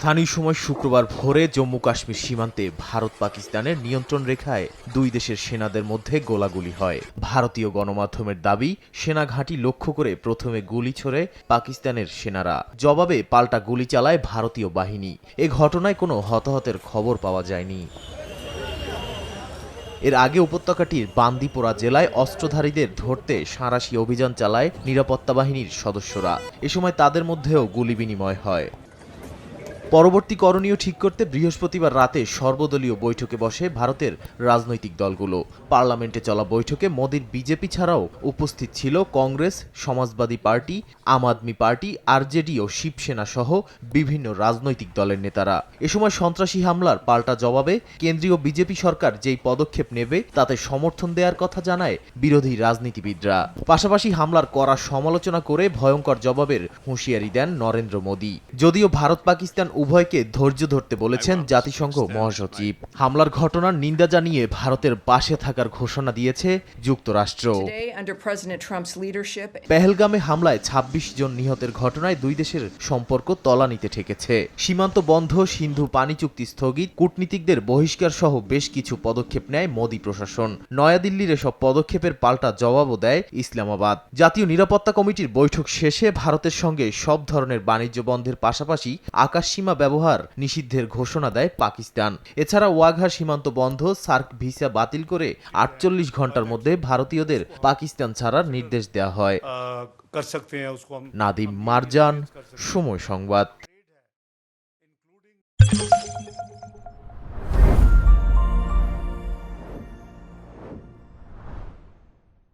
স্থানীয় সময় শুক্রবার ভোরে জম্মু কাশ্মীর সীমান্তে ভারত পাকিস্তানের নিয়ন্ত্রণ রেখায় দুই দেশের সেনাদের মধ্যে গোলাগুলি হয়। ভারতীয় গণমাধ্যমের দাবি, সেনা ঘাঁটি লক্ষ্য করে প্রথমে গুলি ছোড়ে পাকিস্তানের সেনারা, জবাবে পাল্টা গুলি চালায় ভারতীয় বাহিনী। এ ঘটনায় কোনো হতাহতের খবর পাওয়া যায়নি। এর আগে উপত্যকাটির বান্দিপোরা জেলায় অস্ত্রধারীদের ধরতে সাঁড়াশি অভিযান চালায় নিরাপত্তা বাহিনীর সদস্যরা। এ সময় তাদের মধ্যেও গুলি বিনিময় হয়। পরবর্তী করণীয় ঠিক করতে বৃহস্পতিবার রাতে সর্বদলীয় বৈঠকে বসে ভারতের রাজনৈতিক দলগুলো। পার্লামেন্টে চলা বৈঠকে মোদির বিজেপি ছাড়াও উপস্থিত ছিল কংগ্রেস, সমাজবাদী পার্টি, আম আদমি পার্টি, আরজেডি ও শিবসেনা সহ বিভিন্ন রাজনৈতিক দলের নেতারা। এ সময় সন্ত্রাসী হামলার পাল্টা জবাবে কেন্দ্রীয় বিজেপি সরকার যেই পদক্ষেপ নেবে তাতে সমর্থন দেওয়ার কথা জানায় বিরোধী রাজনীতিবিদরা। পাশাপাশি হামলার কড়া সমালোচনা করে ভয়ঙ্কর জবাবের হুঁশিয়ারি দেন নরেন্দ্র মোদি। যদিও ভারত পাকিস্তান উভয়কে ধৈর্য ধরতে বলেছেন জাতিসংঘ মহাসচিব। হামলার ঘটনার নিন্দা জানিয়ে ভারতের পাশে থাকার ঘোষণা দিয়েছে যুক্তরাষ্ট্র। পেহেলগামে হামলায় ২৬ জন নিহতের ঘটনায় দুই দেশের সম্পর্ক তলানিতে ঠেকেছে। সীমান্ত বন্ধ, সিন্ধু পানি চুক্তি স্থগিত, কূটনীতিকদের বহিষ্কার সহ বেশ কিছু পদক্ষেপ নেয় মোদি প্রশাসন। নয়াদিল্লির এসব পদক্ষেপের পাল্টা জবাবও দেয় ইসলামাবাদ। জাতীয় নিরাপত্তা কমিটির বৈঠক শেষে ভারতের সঙ্গে সব ধরনের বাণিজ্য বন্ধের পাশাপাশি আকাশসীমা ব্যবহার নিষিদ্ধের ঘোষণা দেয় পাকিস্তান। এছাড়া ওয়াঘা সীমান্ত বন্ধ, সার্ক ভিসা বাতিল করে ৪৮ ঘন্টার মধ্যে ভারতীয়দের পাকিস্তান ছাড়ার নির্দেশ দেওয়া হয়। নাদিম মারজান, সময় সংবাদ।